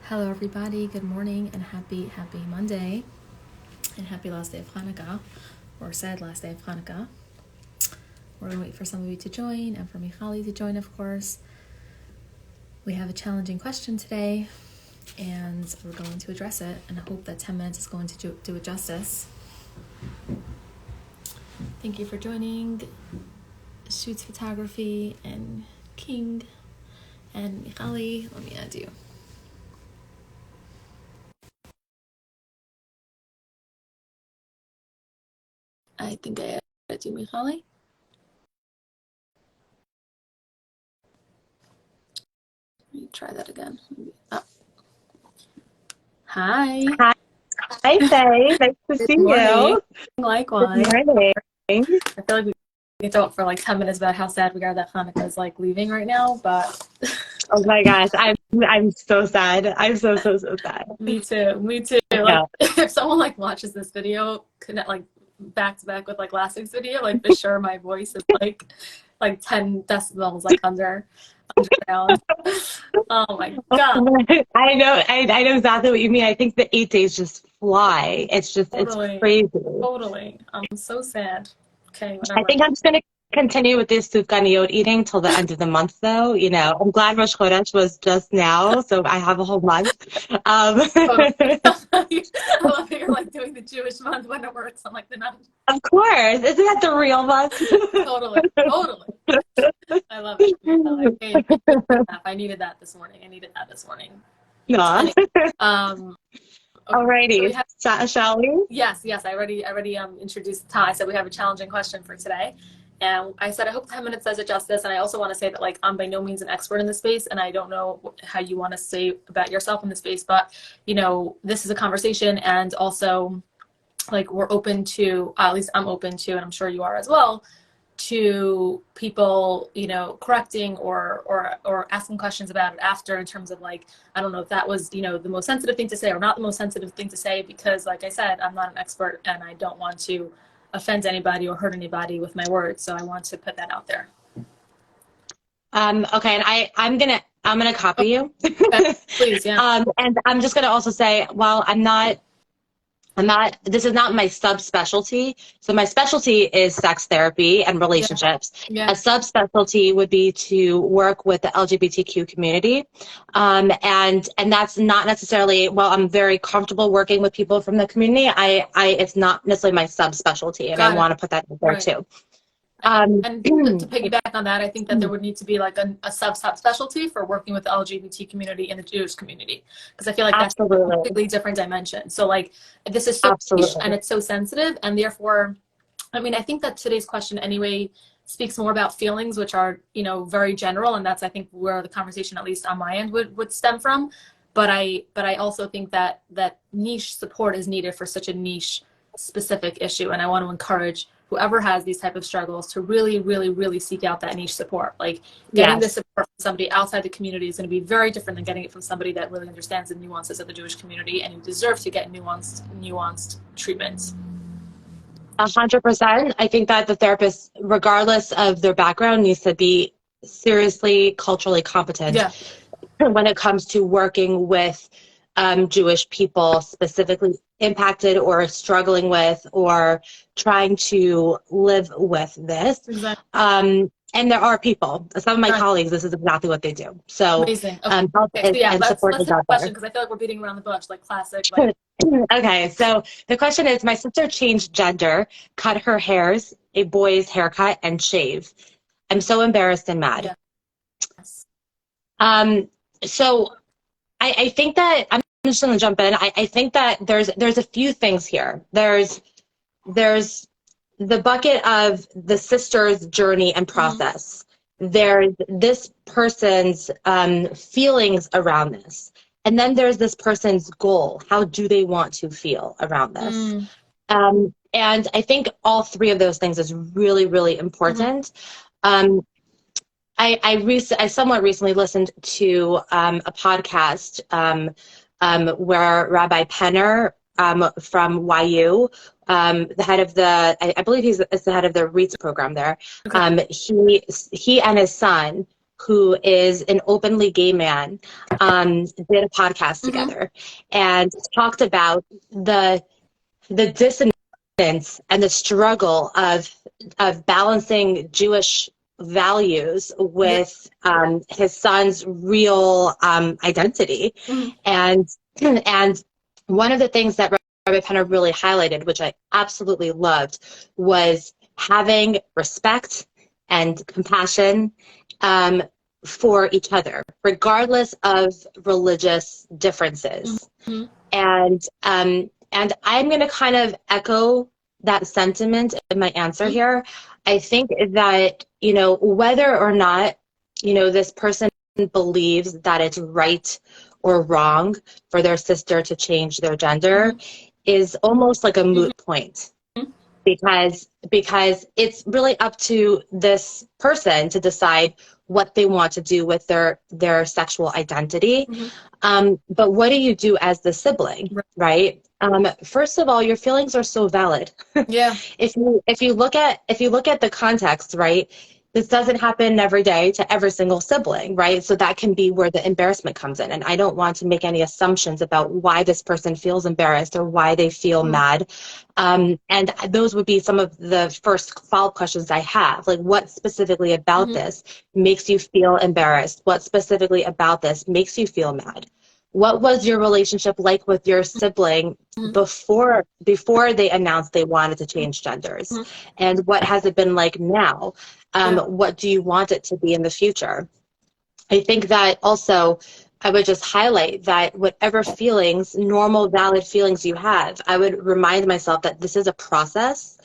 Hello everybody, good morning and happy Monday and happy last day of Hanukkah, or sad last day of Hanukkah. We're going to wait for some of you to join and for Michali to join, of course. We have a challenging question today and we're going to address it, and I hope that 10 minutes is going to do it justice. Thank you for joining Shoots Photography and King and Michali. Let me add you. I think I added you, Michali. Let me try that again. Oh. Hi. Hi, Faye. Nice to see you. Likewise. Good morning. I feel like we can talk for like 10 minutes about how sad we are that Hanukkah is like leaving right now, but Oh my gosh, I'm so sad. I'm so sad. me too. Yeah. Like, if someone like watches this video, connect like back to back with like last week's video, like for sure my voice is like 10 decibels like underground. Oh my god. I know exactly what you mean. I think the 8 days just fly. It's crazy. Totally. I'm so sad. Okay, I whatever. think I'm just gonna continue with this sufganiyot eating till the end of the month, though. You know, I'm glad Rosh Chodesh was just now, so I have a whole month. I love how you're like doing the Jewish month when it works on like the month. Of course, isn't that the real month? Totally. I love it. I needed that this morning. Yeah. Okay, Alrighty, so shall we? Yes. I already introduced Ty. I said we have a challenging question for today. And I said, I hope 10 minutes does it justice. And I also want to say that, like, I'm by no means an expert in this space, and I don't know how you want to say about yourself in this space, but, you know, this is a conversation, and also, like, we're open to, at least I'm open to, and I'm sure you are as well, to people, you know, correcting or asking questions about it after, in terms of like, I don't know if that was, you know, the most sensitive thing to say or not the most sensitive thing to say, because like I said, I'm not an expert and I don't want to offend anybody or hurt anybody with my words. So I want to put that out there. Okay, and I'm gonna copy you. Okay, please, yeah. And I'm just gonna also say, well, this is not my subspecialty. So my specialty is sex therapy and relationships. Yeah. A subspecialty would be to work with the LGBTQ community. And that's not necessarily, well, I'm very comfortable working with people from the community. It's not necessarily my subspecialty, and I want to put that in there too. And to piggyback on that, I think that there would need to be like a subspecialty for working with the LGBT community and the Jewish community, because I feel like that's a completely different dimension. So like, this is so niche and it's so sensitive, and therefore, I mean, I think that today's question anyway speaks more about feelings, which are, you know, very general, and that's, I think, where the conversation, at least on my end, would stem from. But I also think that niche support is needed for such a niche specific issue, and I want to encourage whoever has these type of struggles to really seek out that niche support. Like, getting the support from somebody outside the community is going to be very different than getting it from somebody that really understands the nuances of the Jewish community, and you deserve to get nuanced treatment. 100%. I think that the therapist, regardless of their background, needs to be seriously culturally competent when it comes to working with Jewish people, specifically impacted or struggling with or trying to live with this. Exactly. And there are people, some of my colleagues, this is exactly what they do. So, amazing. Help and support is out there. Because I feel like we're beating around the bush, like classic. Like. Okay, so the question is, my sister changed gender, cut her hairs, a boy's haircut, and shave. I'm so embarrassed and mad. So I think that, I'm just going to jump in. I think that there's a few things here. There's the bucket of the sister's journey and process. There's this person's feelings around this. And then there's this person's goal. How do they want to feel around this? And I think all three of those things is really important. I somewhat recently listened to a podcast where Rabbi Penner from YU, the head of I believe he's the head of the REITs program there. He and his son who is an openly gay man, did a podcast together and talked about the dissonance and the struggle of balancing Jewish values with his son's real identity. And one of the things that Rabbi Penner really highlighted, which I absolutely loved, was having respect and compassion for each other, regardless of religious differences. And I'm going to kind of echo that sentiment in my answer here. I think that, you know, whether or not, you know, this person believes that it's right or wrong for their sister to change their gender is almost like a moot point. Because it's really up to this person to decide what they want to do with their sexual identity. But what do you do as the sibling, right? First of all, your feelings are so valid. Yeah. If you look at the context, right? This doesn't happen every day to every single sibling, right? So that can be where the embarrassment comes in. And I don't want to make any assumptions about why this person feels embarrassed or why they feel mad. And those would be some of the first follow-up questions I have. Like, what specifically about this makes you feel embarrassed? What specifically about this makes you feel mad? What was your relationship like with your sibling before they announced they wanted to change genders? And what has it been like now? What do you want it to be in the future? I think that also I would just highlight that whatever feelings, normal, valid feelings you have, I would remind myself that this is a process.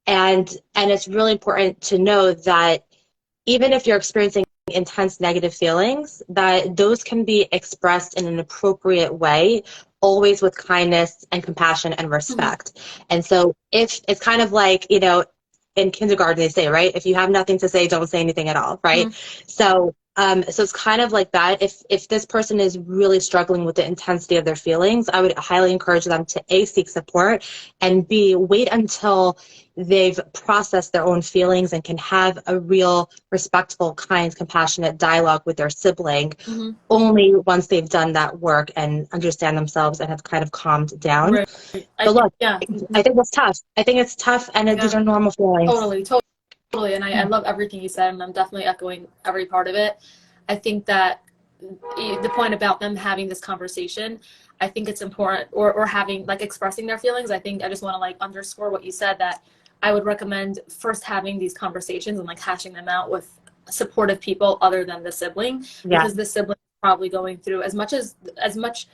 And it's really important to know that even if you're experiencing intense negative feelings, that those can be expressed in an appropriate way, always with kindness and compassion and respect. And so if it's kind of like, you know, in kindergarten they say, right, if you have nothing to say, don't say anything at all, right? So it's kind of like that. If this person is really struggling with the intensity of their feelings, I would highly encourage them to A, seek support, and B, wait until they've processed their own feelings and can have a real respectful, kind, compassionate dialogue with their sibling. Only once they've done that work and understand themselves and have kind of calmed down. But look, I think it's tough. I think it's tough, and these are normal feelings. Totally. And I love everything you said, and I'm definitely echoing every part of it. I think that the point about them having this conversation, I think it's important, or having, like, expressing their feelings. I think I just want to, like, underscore what you said, that I would recommend first having these conversations and, like, hashing them out with supportive people other than the sibling, because the sibling is probably going through as much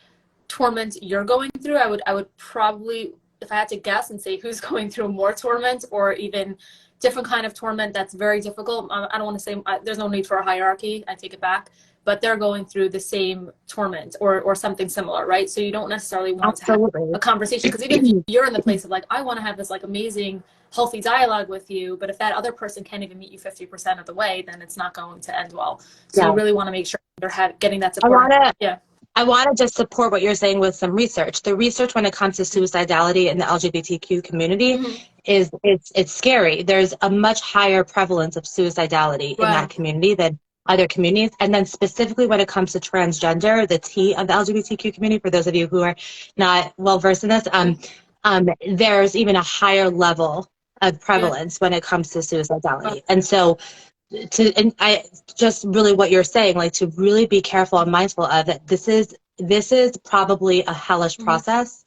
torment you're going through. I would probably, if I had to guess and say who's going through more torment, or even different kind of torment that's very difficult. I don't want to say there's no need for a hierarchy. I take it back. But they're going through the same torment or something similar, right? So you don't necessarily want to have a conversation, because even if you're in the place of, like, I want to have this, like, amazing, healthy dialogue with you, but if that other person can't even meet you 50% of the way, then it's not going to end well. So you really want to make sure they're getting that support. I want to just support what you're saying with some research. The research when it comes to suicidality in the LGBTQ community is it's scary. There's a much higher prevalence of suicidality in that community than other communities. And then specifically when it comes to transgender, the T of the LGBTQ community, for those of you who are not well versed in this, there's even a higher level of prevalence when it comes to suicidality. And so I just really what you're saying, like, to really be careful and mindful of that. This is probably a hellish process,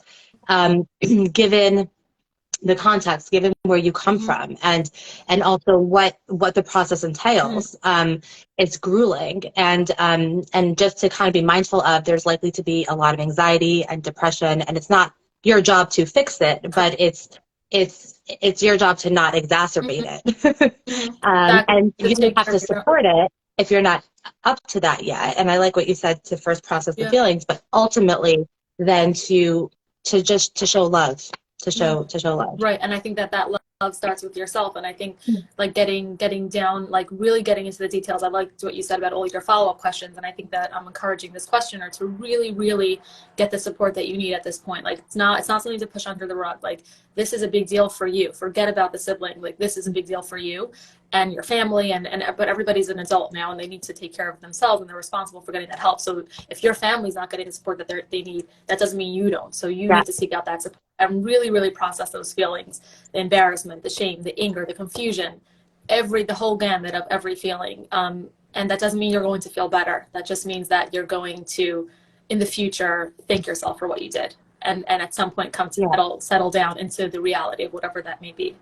given the context, given where you come from, and also what the process entails. It's grueling, and just to kind of be mindful of, there's likely to be a lot of anxiety and depression, and it's not your job to fix it, but it's your job to not exacerbate it. And you don't have to support it if you're not up to that yet. And I like what you said, to first process the feelings, but ultimately then to show love, to show love. Right. And I think that love starts with yourself. And I think, like, getting down, like, really getting into the details. I liked what you said about all your follow-up questions. And I think that I'm encouraging this questioner to really, really get the support that you need at this point. Like, it's not something to push under the rug. Like, this is a big deal for you. Forget about the sibling. Like, this is a big deal for you. and your family, but everybody's an adult now and they need to take care of themselves and they're responsible for getting that help. So if your family's not getting the support that they need, that doesn't mean you don't. So you need to seek out that support and really, really process those feelings, the embarrassment, the shame, the anger, the confusion, the whole gamut of every feeling. And that doesn't mean you're going to feel better. That just means that you're going to, in the future, thank yourself for what you did. And at some point come to settle down into the reality of whatever that may be.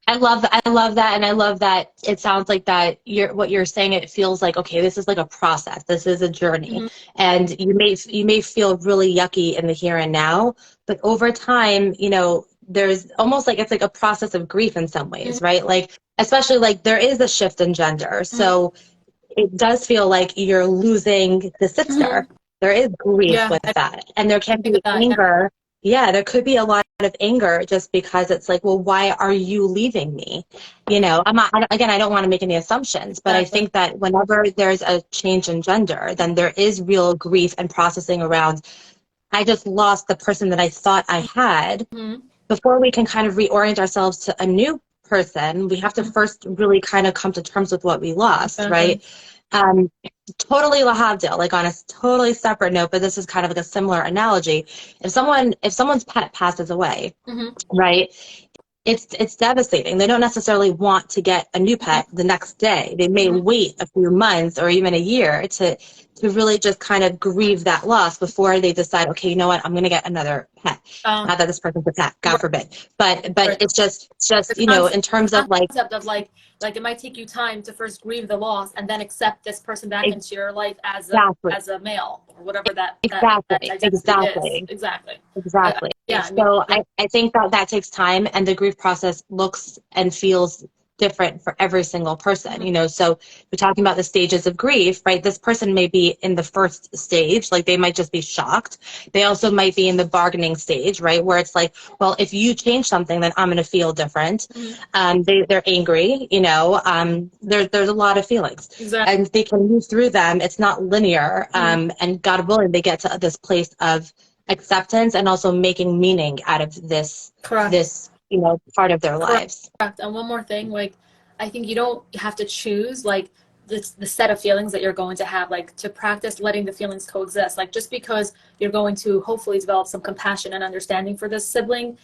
I love that. And I love that it sounds like that what you're saying, it feels like, okay, this is like a process. This is a journey. Mm-hmm. And you may feel really yucky in the here and now, but over time, you know, there's almost like, it's like a process of grief in some ways, mm-hmm. right? Like, especially like there is a shift in gender. Mm-hmm. So it does feel like you're losing the sister. Mm-hmm. There is grief with that. And there can be anger. Yeah, there could be a lot of anger just because it's like, well, why are you leaving me? You know, I don't want to make any assumptions, but I think that whenever there's a change in gender, then there is real grief and processing around, I just lost the person that I thought I had. Mm-hmm. Before we can kind of reorient ourselves to a new person, we have to first really kind of come to terms with what we lost, right? Totally lahavdil, like on a totally separate note, but this is kind of like a similar analogy. If someone's pet passes away, mm-hmm. right, it's devastating. They don't necessarily want to get a new pet the next day. They may mm-hmm. wait a few months or even a year to really just kind of grieve that loss before they decide, okay, you know what, I'm going to get another pet. Not that this person's a pet, God forbid. But it's just you know, in terms of like it might take you time to first grieve the loss and then accept this person back into your life as a male or whatever that identity is. Exactly. So I think that takes time, and the grief process looks and feels different for every single person, mm-hmm. you know. So we're talking about the stages of grief, right? This person may be in the first stage, like they might just be shocked. They also might be in the bargaining stage, right? Where it's like, well, if you change something, then I'm going to feel different. Mm-hmm. They're angry, you know, there's a lot of feelings, and they can move through them. It's not linear. Mm-hmm. And God willing, they get to this place of acceptance and also making meaning out of this, you know, part of their lives. Correct. And one more thing, like, I think you don't have to choose like the set of feelings that you're going to have, like to practice letting the feelings coexist. Like just because you're going to hopefully develop some compassion and understanding for this sibling,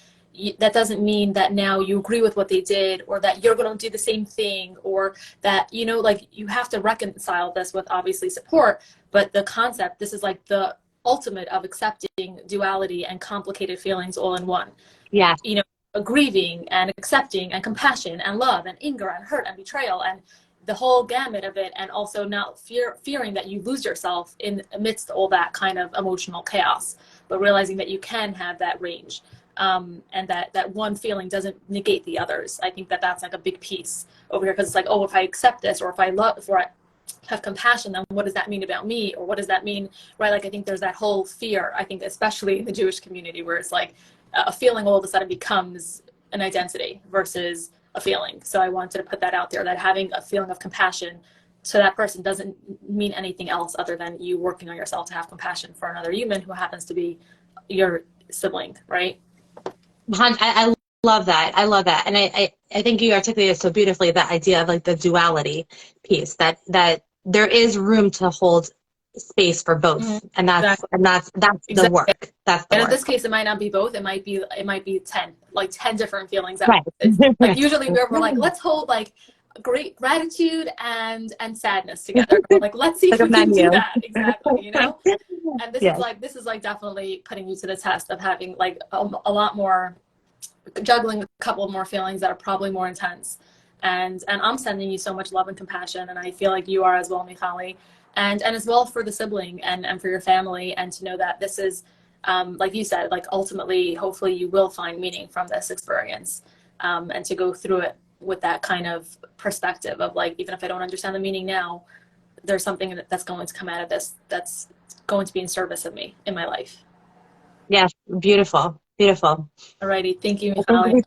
that doesn't mean that now you agree with what they did or that you're going to do the same thing, or that, you know, like you have to reconcile this with obviously support. But the concept, this is like the ultimate of accepting duality and complicated feelings all in one. Yeah. You know, grieving and accepting and compassion and love and anger and hurt and betrayal and the whole gamut of it, and also not fearing that you lose yourself in amidst all that kind of emotional chaos, but realizing that you can have that range, and that one feeling doesn't negate the others. I think that's like a big piece over here, because it's like, oh, if I accept this, or if I have compassion, then what does that mean about me, or what does that mean, right? Like I think there's that whole fear, I think especially in the Jewish community, where it's like a feeling all of a sudden becomes an identity versus a feeling. So I wanted to put that out there, that having a feeling of compassion to that person doesn't mean anything else other than you working on yourself to have compassion for another human who happens to be your sibling, right? I love that. I love that. And I think you articulated so beautifully that idea of like the duality piece, that there is room to hold space for both. Mm-hmm. And that's the work. That's the work. In this case, it might not be both. It might be 10 different feelings. Like usually we're like, let's hold like great gratitude and sadness together. Like, let's see if we can do that. Exactly. You know? And this is definitely putting you to the test of having like a lot more, juggling a couple more feelings that are probably more intense. And I'm sending you so much love and compassion. And I feel like you are as well, Michali. And as well for the sibling and for your family, and to know that this is, like you said, like ultimately, hopefully you will find meaning from this experience, and to go through it with that kind of perspective of like, even if I don't understand the meaning now, there's something that's going to come out of this that's going to be in service of me in my life. Yes, beautiful. Alrighty, thank you, Michali.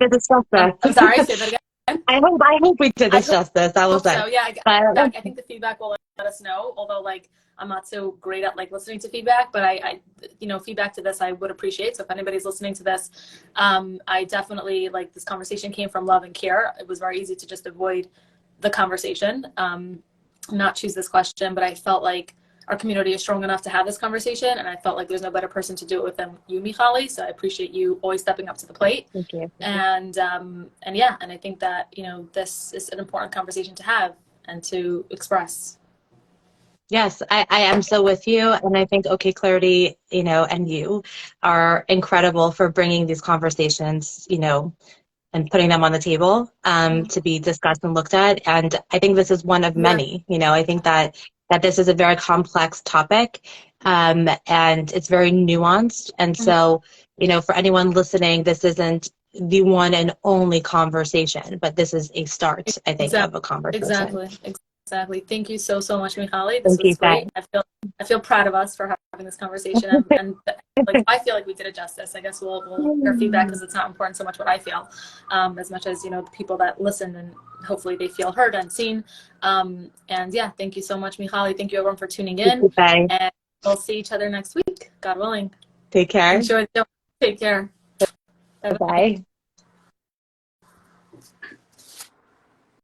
I'm sorry, say that again. I hope we did this justice. I will say. So. Yeah, I think the feedback will let us know. Although, like, I'm not so great at like listening to feedback, but I feedback to this I would appreciate. So if anybody's listening to this, I definitely, like, this conversation came from love and care. It was very easy to just avoid the conversation, not choose this question, but I felt like our community is strong enough to have this conversation, and I felt like there's no better person to do it with than you, Michali. So I appreciate you always stepping up to the plate. Thank you. And I think that this is an important conversation to have and to express. Yes, I am so with you. And I think OK Clarity, and you are incredible for bringing these conversations, and putting them on the table to be discussed and looked at. And I think this is one of many. I think that this is a very complex topic, and it's very nuanced. And so, for anyone listening, this isn't the one and only conversation, but this is a start, I think, of a conversation. Exactly. Thank you so much, Michali. This was great. I feel proud of us for having this conversation, and like, I feel like we did it justice. I guess we'll hear feedback, because it's not important so much what I feel, as much as the people that listen, and hopefully they feel heard and seen. And yeah, thank you so much, Michali. Thank you everyone for tuning in, and we'll see each other next week, God willing. Take care. Enjoy the show. Take care. Bye.